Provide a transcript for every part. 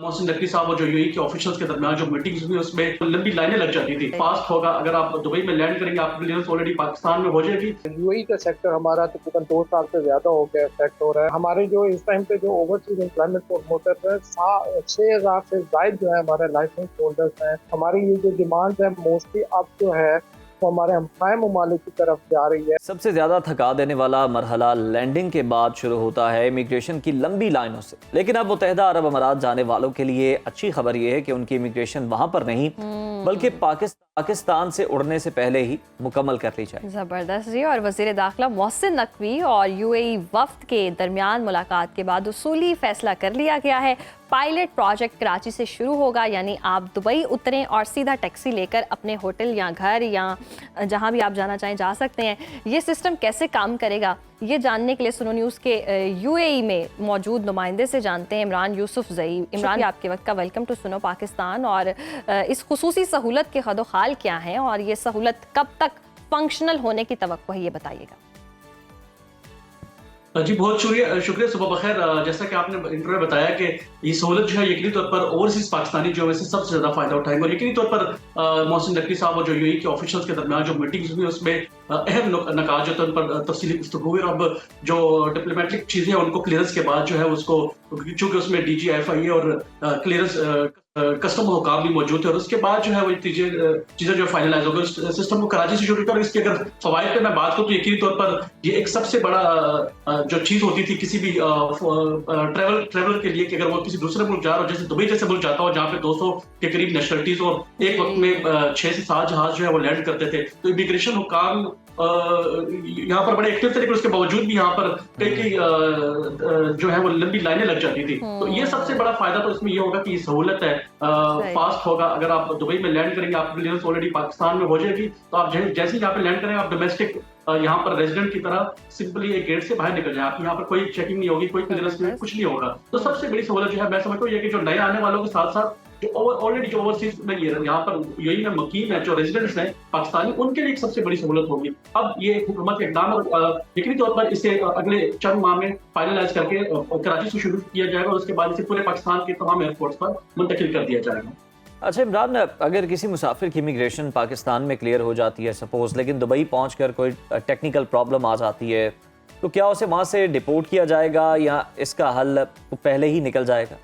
मोहसिन नकवी साहब और जो यूएई के ऑफिशियल्स के दरमियान जो मीटिंग्स हुई उसमें लंबी लाइनें लग जाती थी। फास्ट होगा, अगर आप दुबई में लैंड करेंगे आपकी क्लियरेंस ऑलरेडी पाकिस्तान में हो जाएगी। यूएई का सेक्टर हमारा तकरीबन 2 साल से ज्यादा हो गया इफेक्ट हो रहा है। हमारे जो इस टाइम पे जो ओवरसीज एम्प्लॉयमेंट प्रमोटर है 6,000 से ज्यादा जो है हमारे लाइसेंस होल्डर्स हैं। हमारी ये जो डिमांड है मोस्टली अब जो है वो हमारे हमसाय ममालिक की तरफ जा रही है। सबसे ज़्यादा थका देने वाला मरहला लैंडिंग के बाद शुरू होता है इमिग्रेशन की लंबी लाइनों से। लेकिन अब मुत्तहिदा अरब अमारात जाने वालों के लिए अच्छी खबर यह है कि उनकी इमिग्रेशन वहाँ पर नहीं बल्कि पाकिस्तान से उड़ने से पहले ही मुकम्मल कर ली जाए। ज़बरदस्त जी। और वज़ीर दाखिला मोहसिन नकवी और यूएई वफ्द के दरमियान मुलाकात के बाद उसूली फैसला कर लिया गया है। पायलट प्रोजेक्ट कराची से शुरू होगा, यानी आप दुबई उतरें और सीधा टैक्सी लेकर अपने होटल या घर या जहां भी आप जाना चाहें जा सकते हैं। ये सिस्टम कैसे काम करेगा ये जानने के लिए सुनो न्यूज़ के यूएई में मौजूद नुमाइंदे से जानते हैं इमरान यूसुफ ज़ई। इमरान, आपके वक्त का वेलकम टू सुनो पाकिस्तान। और इस खुसूसी सहूलत के खदोखाल क्या हैं और ये सहूलत कब तक फंक्शनल होने की तवक्को है, ये बताइएगा। जी बहुत शुक्रिया। सुबह बखैर। जैसा कि आपने इंटरव्यू में बताया कि ये सहूलत जो है यकीनी तौर पर ओवरसीज पाकिस्तानी जो है इससे सबसे ज्यादा फायदा उठाएंगे और यकीनी तौर पर मोहसिन नकवी साहब और जो यूएई के ऑफिशियल्स के दरमियान जो मीटिंग्स हुई उसमें अहम नकाज जो उन पर तफसीली गुफ्तगू हुई। और अब जो डिप्लोमेटिक चीजें हैं उनको क्लियरेंस के बाद जो है उसको, चूंकि उसमें DGFIA और क्लियरेंस कस्टम हुकाम भी मौजूद है और उसके बाद जो है वो चीजें जो फाइनलाइज होगी। उस सिस्टम को कराची से शुरू कर, इसके अगर फवायद पे मैं बात करूँ तो यकीनी तौर पर ये एक सबसे बड़ा जो चीज होती थी किसी भी ट्रेवलर के लिए कि अगर वो किसी दूसरे मुल्क जा रहा हो, जैसे दुबई जैसे मुल्क जाता हो जहाँ पे 200 के करीब नेशनलिटीज और एक वक्त में 6 से 7 जहाज जो है वो लैंड करते थे, तो इमिग्रेशन हुकाम यहाँ पर बड़े एक्टिव थे, लेकिन उसके बावजूद भी यहाँ पर कई जो है वो लंबी लाइनें लग जाती थी। तो ये सबसे बड़ा फायदा तो इसमें ये होगा कि ये सहूलत है, फास्ट होगा। अगर आप दुबई में लैंड करेंगे आपकी क्लियरेंस ऑलरेडी पाकिस्तान में हो जाएगी, तो आप जैसे ही यहाँ पे लैंड करेंगे आप डोमेस्टिक यहाँ पर रेजिडेंट की तरह सिंपली एक गेट से बाहर निकल जाए। आप यहाँ पर कोई चेकिंग नहीं होगी, कोई क्लियरेंस नहीं, कुछ नहीं होगा। तो सबसे बड़ी सहूलत जो है मैं समझता हूँ ये कि जो नए आने वालों के साथ साथ जो ऑलरेडी जो ओवरसीज में यहाँ पर यूएई में मुकीम है, जो रेजिडेंट्स हैं पाकिस्तानी, उनके लिए एक सबसे बड़ी सहूलत होगी। अब ये हुकूमत का इक़दाम यकीनी तौर पर इसे अगले चंद माह में फाइनलाइज करके कराची से शुरू किया जाएगा और उसके बाद इसे पूरे पाकिस्तान के तमाम एयरपोर्ट्स पर मुंतकिल कर दिया जाएगा। अच्छा इमरान, अगर किसी मुसाफिर की इमिग्रेशन पाकिस्तान में क्लियर हो जाती है सपोज, लेकिन दुबई पहुंचकर कोई टेक्निकल प्रॉब्लम आ जाती है, तो क्या उसे वहां से डिपोर्ट किया जाएगा या इसका हल पहले ही निकल जाएगा?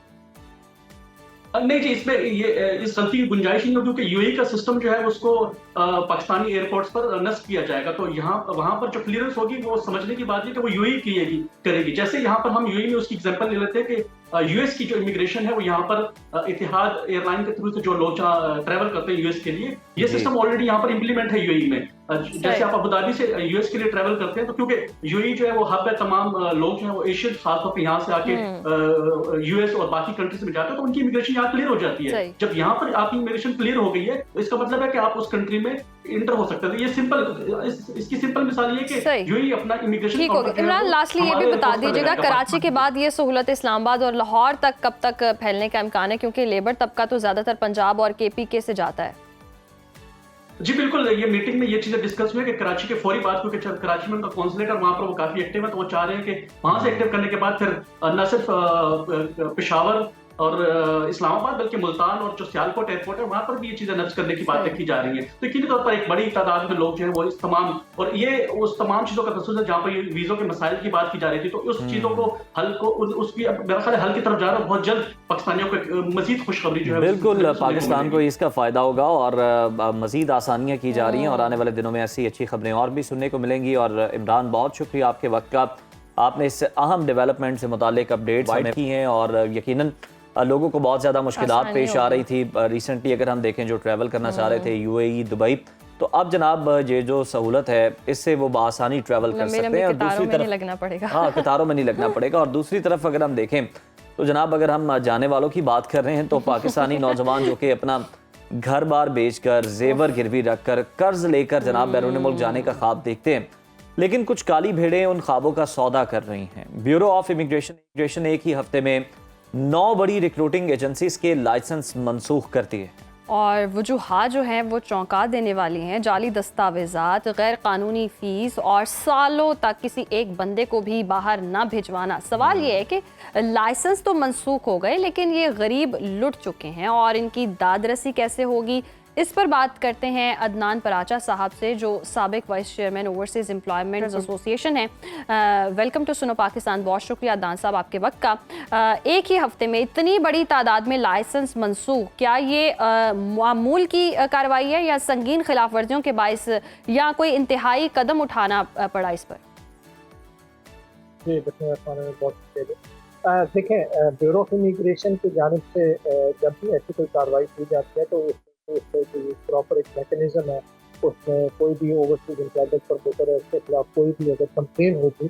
नहीं जी, इसमें ये इस गलती की गुंजाइश नहीं होगी क्योंकि यूएई का सिस्टम जो है उसको पाकिस्तानी एयरपोर्ट्स पर नस्ब किया जाएगा। तो यहाँ वहां पर जो क्लियरेंस होगी वो समझने की बात है कि वो यूएई करेगी। जैसे यहाँ पर हम यूएई में उसकी एग्जांपल ले लेते हैं कि यूएस की जो इमिग्रेशन है वो यहाँ पर इतिहाद एयरलाइन के थ्रू से जो लोग ट्रैवल करते हैं यूएस के लिए, ये सिस्टम ऑलरेडी यहाँ पर इंप्लीमेंट है यूएई में। जैसे आप अबुधाबी से यूएस के लिए ट्रैवल करते हैं तो क्योंकि यूएई जो है वो हब है, तमाम लोग जो है वो एशियन खासतौर पर यहाँ से आके यूएस और बाकी कंट्रीज में जाते हैं तो उनकी इमिग्रेशन यहाँ क्लियर हो जाती है। जब यहाँ पर आपकी इमिग्रेशन क्लियर हो गई है तो इसका मतलब है कि आप उस कंट्री में इंटर हो सकते हैं। ये सिंपल, इसकी सिंपल मिसाल ये कि यूएई अपना इमिग्रेशन ठीक हो गया। इमरान, लास्टली ये भी बता दीजिएगा कराची के बाद ये सहूलत इस्लामाबाद और लाहौर तक कब तक फैलने का इम्कान है, क्योंकि लेबर तबका तो ज्यादातर पंजाब और KPK से जाता है। जी बिल्कुल, ये मीटिंग में ये चीजें डिस्कस हुई कि कराची के फौरी बाद, क्योंकि कराची में उनका कॉन्सुलेट और वहाँ पर वो काफी एक्टिव है, तो वो चाह रहे हैं कि वहां से एक्टिव करने के बाद फिर न सिर्फ पेशावर और इस्लामाबाद बल्कि मुल्तान और जो सियालकोट एयरपोर्ट है वहां पर भी ये चीजें नस्ब करने की बातें की जा रही है। तो यकीनी तौर पर एक बड़ी तादाद में लोग जो है वो इस तमाम और ये उस तमाम चीजों का तसल्सल है जहाँ पर ये वीजों के मसाइल की बात की जा रही थी, तो उस चीजों को हल को उसकी मेरा ख्याल हल की तरफ जा रहा है। बहुत जल्द पाकिस्तानियों को मजीद खुशखबरी जो है बिल्कुल पाकिस्तान को इसका फायदा होगा और मजीद आसानियाँ की जा रही हैं और आने वाले दिनों में ऐसी अच्छी खबरें और भी सुनने को मिलेंगी। और इमरान, बहुत शुक्रिया आपके वक्त का, आपने इस अहम डेवलपमेंट से मुतालिक अपडेट्स हमें की हैं और यकीनन लोगों को बहुत ज़्यादा मुश्किलात पेश आ रही थी। रिसेंटली अगर हम देखें जो ट्रैवल करना चाह रहे थे यूएई दुबई, तो अब जनाब ये जो सहूलत है इससे वो बआसानी ट्रैवल कर सकते हैं और दूसरी तरफ लगना पड़ेगा। हाँ, कतारों में नहीं लगना पड़ेगा। और दूसरी तरफ अगर हम देखें तो जनाब अगर हम जाने वालों की बात कर रहे हैं तो पाकिस्तानी नौजवान जो कि अपना घर बार बेचकर, जेवर गिरवी रखकर, कर्ज लेकर जनाब बैरून मुल्क जाने का ख्वाब देखते हैं, लेकिन कुछ काली भेड़ें उन ख्वाबों का सौदा कर रही हैं। ब्यूरो ऑफ इमिग्रेशन एक ही हफ्ते में 9 बड़ी रिक्रूटिंग एजेंसीज के लाइसेंस मनसूख करती है। और वजूहात जो हैं वो चौंका देने वाली हैं। जाली दस्तावेज़ात, गैर कानूनी फ़ीस और सालों तक किसी एक बंदे को भी बाहर ना भिजवाना। सवाल ये है कि लाइसेंस तो मनसूख हो गए, लेकिन ये गरीब लुट चुके हैं और इनकी दादरसी कैसे होगी, इस पर बात करते हैं अदनान पराचा साहब से, जो साबिक vice chairman overseas employment association है। वेलकम टू सुनो पाकिस्तान। बहुत शुक्रिया अदनान साहब आपके वक्त का। एक ही हफ्ते में इतनी बड़ी तादाद में लाइसेंस मनसूख, क्या ये मामूल की कार्रवाई है या संगीन खिलाफ वर्जियों के बायस या कोई इंतहाई कदम उठाना पड़ा इस पर? जी बहुत देखें, ब्यूरो ऑफ इमिग्रेशन की जानिब से जब भी ऐसी कोई कार्रवाई की जाती है तो प्रॉपर एक मैकेनिज्म है। उसमें कोई भी ओवरसीज एम्प्लॉयमेंट प्रमोटर है, उसके खिलाफ कोई भी अगर कंप्लेन होती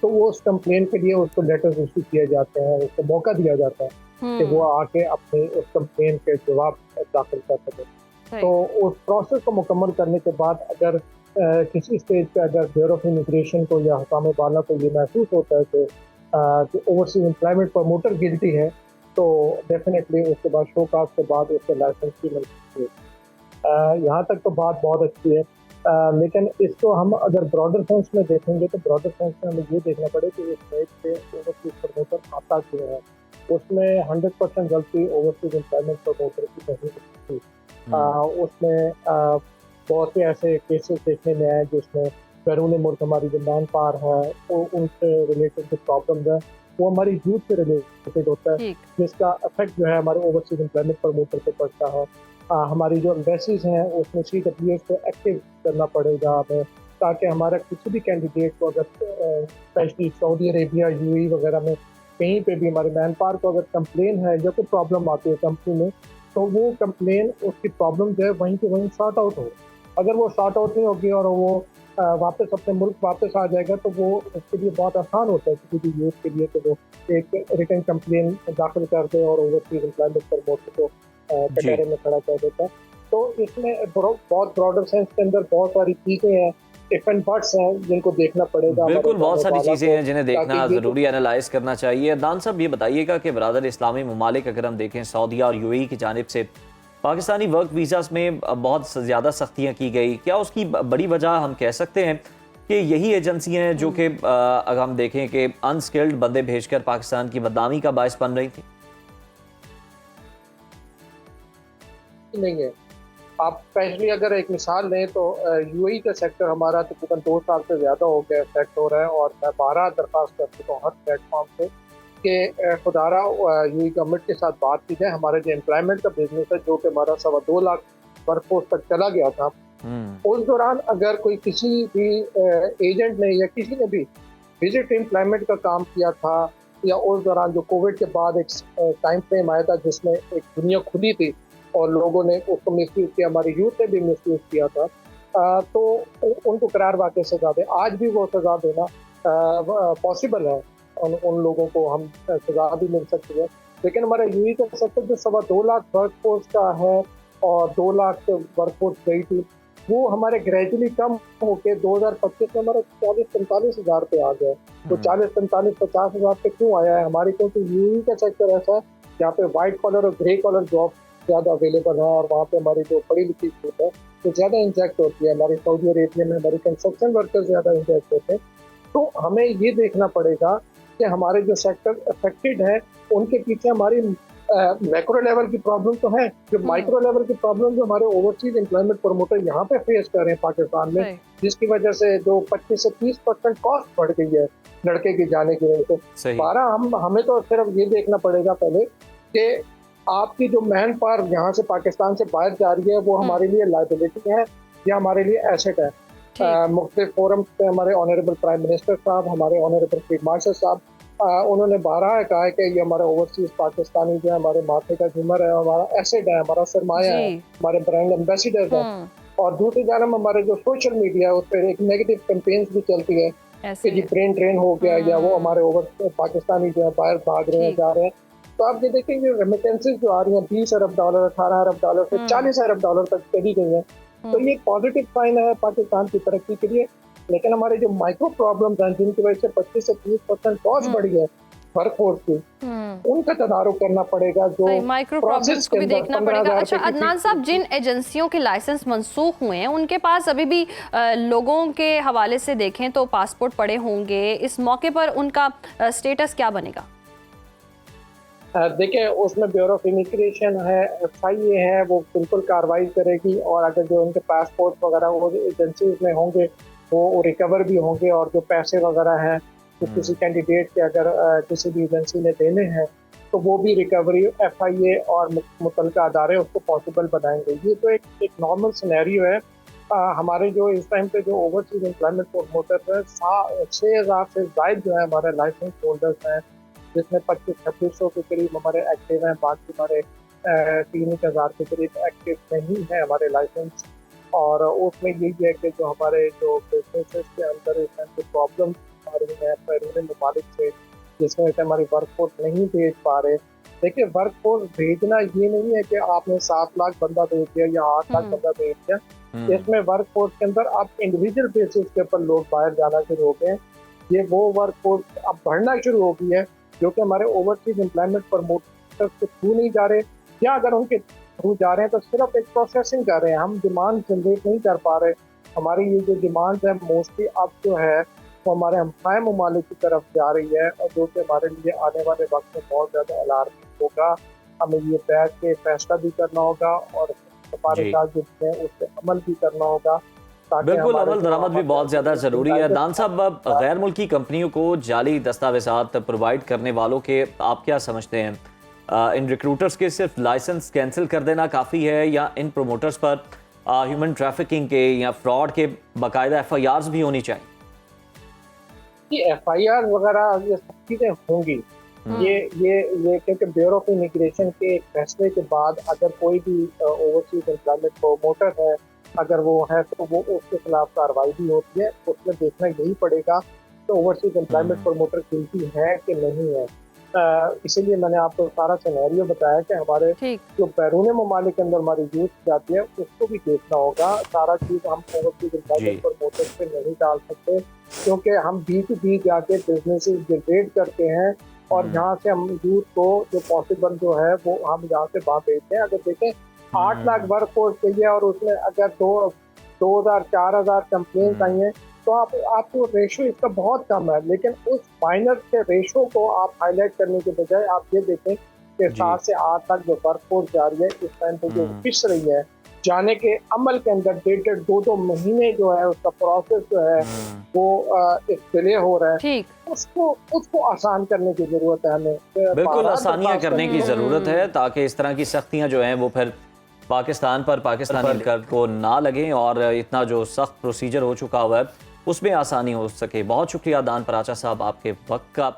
तो वो उस कंप्लेन के लिए उसको लेटर्स इशू किए जाते हैं, उसको मौका दिया जाता है कि वो आके अपने उस कंप्लेन के जवाब दाखिल कर सके। तो उस प्रोसेस को मुकम्मल करने के बाद अगर किसी स्टेज पे अगर ब्यूरो ऑफ इमिग्रेशन को या हुकाम बाला को ये महसूस होता है कि ओवरसीज एम्प्लॉयमेंट प्रमोटर गिल्टी है, तो डेफिनेटली उसके बाद शो कास्ट के बाद उसके लाइसेंस की मिलती है। यहाँ तक तो बात बहुत अच्छी है, लेकिन इसको हम अगर ब्रॉडर सेंस में देखेंगे तो ब्रॉडर सेंस में हमें ये देखना पड़े कि इस स्टेज पे ओवरसीज प्रमोटर आता क्यों है। उसमें 100% गलती ओवरसीज एम्प्लॉयमेंट प्रमोटर की नहीं थी। उसमें बहुत से ऐसे केसेस देखने में आए जिसमें बैरून मुल्क हमारी जो मैन पावर है उनसे रिलेटेड जो प्रॉब्लम है वो हमारी यूथ से रिलेटेड होता है, जिसका इफेक्ट जो है हमारे ओवरसीज एम्प्लॉयमेंट प्रमोटर पे पड़ता है। हमारी जो एम्बेसीज हैं उसमें CWS को एक्टिव करना पड़ेगा हमें, ताकि हमारा किसी भी कैंडिडेट को अगर स्पेशली सऊदी अरेबिया UAE वगैरह में कहीं पे भी हमारे मैन पावर को अगर कंप्लेन है या कोई प्रॉब्लम आती है कंपनी में, तो वो कंप्लेन उसकी प्रॉब्लम जो है वहीं के वहीं सॉर्ट आउट हो। अगर वो सॉर्ट आउट नहीं होगी और वो वापस अपने मुल्क वापस आ जाएगा तो वो उसके लिए बहुत आसान होता है किसी भी यूथ के लिए कि वो एक रिटर्न कंप्लेन दाखिल कर दे और ओवरसीज एम्प्लॉयमेंट प्रमोटर को कटहरे में खड़ा कर देता है। तो इसमें बहुत ब्रॉडर सेंस के अंदर बहुत सारी चीज़ें हैं, इफ एंड बट्स हैं जिनको देखना पड़ेगा। बिल्कुल, बहुत सारी चीज़ें हैं जिन्हें देखना ज़रूरी एनालाइज करना चाहिए। अदनान साहब ये बताइएगा कि बरादर इस्लामी ममालिक अगर हम देखें सऊदीया और UAE की जानिब से पाकिस्तानी वर्क वीज़ास में बहुत ज़्यादा सख्तियाँ की गई, क्या उसकी बड़ी वजह हम कह सकते हैं कि यही एजेंसियाँ हैं जो कि अगर हम देखें कि अनस्किल्ड बंदे भेजकर पाकिस्तान की बदनामी का बायस बन रही थी? नहीं है। आप स्पेशली अगर एक मिसाल लें तो UAE का सेक्टर हमारा तकरीबन 2 साल से ज़्यादा हो गया इफेक्ट हो रहा है, और मैं 12 दरख्वास्त कर चुका हूँ हर प्लेटफॉर्म पे कि खुदारा UAE गवर्नमेंट के साथ बात की जाए। हमारा जो एम्प्लॉयमेंट का बिजनेस है जो कि हमारा 2.25 लाख वर्कफोर्स तक चला गया था, उस दौरान अगर कोई किसी भी एजेंट ने या किसी ने भी विजिट एम्प्लॉयमेंट का काम किया था, या उस दौरान जो कोविड के बाद एक टाइम फ्रेम आया था जिसमें एक दुनिया खुली थी और लोगों ने उसको मिसयूज किया, हमारे यूथ ने भी मिसयूज किया था, तो उनको करार वाकई सजा दे। आज भी वो सजा देना पॉसिबल है, उन लोगों को हम सजा भी मिल सकती है। लेकिन हमारा UAE का सेक्टर जो 2.25 लाख वर्कफोर्स का है और 2 लाख वर्कफोर्स गई थी, वो हमारे ग्रेजुअली कम होके 2025 में हमारा 40-45 हज़ार पे आ गया। तो 40-45-50 हज़ार पे क्यों आया है हमारे? क्योंकि UAE का सेक्टर ऐसा है जहाँ पे वाइट कॉलर और ग्रे कॉलर जॉब ज़्यादा अवेलेबल है, और वहाँ पे हमारी जो पढ़ी लिखी यूथ है वो ज़्यादा इंजेक्ट होती है। हमारी सऊदी अरेबिया में हमारी कंस्ट्रक्शन वर्कर्स ज़्यादा इंजेक्ट होते हैं। तो हमें ये देखना पड़ेगा कि हमारे जो सेक्टर अफेक्टेड है उनके पीछे हमारी मैक्रो लेवल की प्रॉब्लम तो है, जो माइक्रो लेवल की प्रॉब्लम जो हमारे ओवरसीज एम्प्लॉयमेंट प्रमोटर यहाँ पे फेस कर रहे हैं पाकिस्तान में, जिसकी वजह से जो 25 से 30% कॉस्ट बढ़ गई है लड़के के जाने की वजह से। 12 हमें तो सिर्फ ये देखना पड़ेगा पहले कि आपकी जो मैन पावर यहाँ से पाकिस्तान से बाहर जा रही है वो हमारे लिए लायबिलिटी है या हमारे लिए एसेट है। मुख्तलिफ फोरम पे हमारे ऑनरेबल प्राइम मिनिस्टर साहब, हमारे ऑनरेबल फील्ड मार्शल साहब, उन्होंने 12 कहा है कि ये हमारे ओवरसीज पाकिस्तानी जो है हमारे माथे का झूमर है, हमारा एसेट है, हमारा सरमाया है, हमारे ब्रांड एम्बेसडर हैं। और दूसरी जानब हमारे जो सोशल मीडिया है उस पर एक नेगेटिव कैंपेन्स भी चलती है कि जी ब्रेन ड्रेन हो गया या वो हमारे ओवर पाकिस्तानी जो है बाहर भाग रहे हैं, जा रहे हैं। तो आप ये देखेंगे रेमिटेंसेस जो आ रही हैं $20 अरब, $18 अरब से $40 अरब तक चली गई हैं, तो ये पॉजिटिव साइन है पाकिस्तान की तरक्की के लिए। लेकिन हमारे जो माइक्रो प्रॉब्लम्स हैं जिनकी वजह से 25 से 30% कॉस्ट बढ़ी है, वर्कफोर्स की, उनका तदारुक करना पड़ेगा। जो माइक्रो प्रोसेस प्रॉब्लम्स को के भी अंदर देखना पड़ेगा। 15,000 अच्छा रुपए की अदनान साहब, जिन एजेंसियों के लाइसेंस मनसूख हुए हैं उनके पास अभी भी लोगों के हवाले से देखें तो पासपोर्ट पड़े होंगे, इस मौके पर उनका स्टेटस क्या बनेगा? देखिए, उसमें ब्यूरो ऑफ इमिग्रेशन है, FIA है, वो बिल्कुल कार्रवाई करेगी, और अगर जो उनके पासपोर्ट वगैरह वो एजेंसीज में होंगे वो रिकवर भी होंगे, और जो पैसे वगैरह हैं जो किसी कैंडिडेट के अगर किसी भी एजेंसी ने देने हैं तो वो भी रिकवरी FIA और मुतलका अदारे उसको पॉसिबल बनाएंगे। ये तो एक नॉर्मल सिनेरियो है। हमारे जो इस टाइम पे जो ओवरसीज एम्प्लॉयमेंट प्रमोटर्स हैं 6,000 से ज़ायद जो है हमारे लाइसेंस होल्डर्स हैं, जिसमें 2500-2600 के करीब हमारे एक्टिव हैं, बाकी हमारे 3,000 के करीब एक्टिव नहीं है हमारे लाइसेंस। और उसमें यही है कि जो हमारे जो बिजनेसेस के अंदर इस टाइम पे प्रॉब्लम आ रही है बैरून ममालिक से, जिसमें से हमारी वर्कफोर्स नहीं भेज पा रहे। देखिए, वर्कफोर्स भेजना ये नहीं है कि आपने 7 लाख बंदा भेज दिया या 8 लाख बंदा भेज दिया। इसमें वर्कफोर्स के अंदर अब इंडिविजुअल बेसिस के ऊपर लोग बाहर जाना शुरू हो गए। ये वो वर्कफोर्स अब बढ़ना शुरू हो गई है जो कि हमारे ओवरसीज एम्प्लॉयमेंट प्रमोटर्स के थ्रू नहीं जा रहे, या अगर उनके थ्रू जा रहे हैं तो सिर्फ एक प्रोसेसिंग कर रहे हैं, हम डिमांड जनरेट नहीं कर पा रहे। हमारी ये जो डिमांड है मोस्टली अब जो है वो हमारे हमसाय ममालिक की तरफ जा रही है, और जो कि हमारे लिए आने वाले वक्त में बहुत ज़्यादा अलार्मिंग होगा। हमें ये बैठ के फैसला भी करना होगा और हमारे साथ जो है उस पर अमल भी करना होगा। बिल्कुल, अमल दरामद भी बहुत ज़्यादा ज़रूरी है। दान साहब, गैर मुल्की कंपनियों को जाली दस्तावेज़ात प्रोवाइड करने वालों के आप क्या समझते हैं? इन रिक्रूटर्स के सिर्फ लाइसेंस कैंसिल कर देना काफ़ी है, या इन प्रोमोटर्स पर ह्यूमन ट्रैफिकिंग के या फ्रॉड के बाकायदा FIRs भी होनी चाहिए? कि FIR वगैरह ये सब चीज़ें होंगी। ये क्योंकि ब्यूरो ऑफ इमिग्रेशन के एक फैसले के बाद अगर कोई भी ओवरसीज एम्प्लॉयमेंट प्रमोटर है, अगर वो है तो वो उसके खिलाफ कार्रवाई भी होती है। उसमें देखना यही पड़ेगा कि ओवरसीज एम्प्लॉयमेंट प्रमोटर गिल्टी है कि नहीं है। इसीलिए मैंने आपको सारा सिनेरियो बताया कि हमारे जो बैरून ममालिक के अंदर हमारी यूथ जाती है उसको भी देखना होगा। सारा चीज़ हम ओवरसीज एम्प्लॉयमेंट प्रमोटर पे नहीं डाल सकते, क्योंकि हम B2B जाके बिजनेस जनरेट करते हैं, और यहाँ से हम यूथ को जो पॉसिबल जो है वो हम यहाँ से वहाँ भेजते हैं। अगर देखें 8 लाख वर्क फोर्स चाहिए और उसमें अगर 2,000-4,000 कंप्लेंट आई हैं तो आपको रेशो इसका बहुत कम है। लेकिन उस माइनर के रेशो को आप हाईलाइट करने के बजाय आप ये देखें कि 7 से 8 लाख जो वर्क फोर्स जा रही है इस टाइम पे जो पिस रही है, जाने के अमल के अंदर 1.5-2 महीने जो है उसका प्रोसेस जो है वो डिले हो रहा है, उसको आसान करने की जरूरत है हमें। बिल्कुल आसानियां करने की जरूरत है ताकि इस तरह की सख्तियां जो हैं वो फिर पाकिस्तान पर पाकिस्तानी को ना लगें, और इतना जो सख्त प्रोसीजर हो चुका हुआ है उसमें आसानी हो सके। बहुत शुक्रिया दान पराचा साहब आपके वक्त का।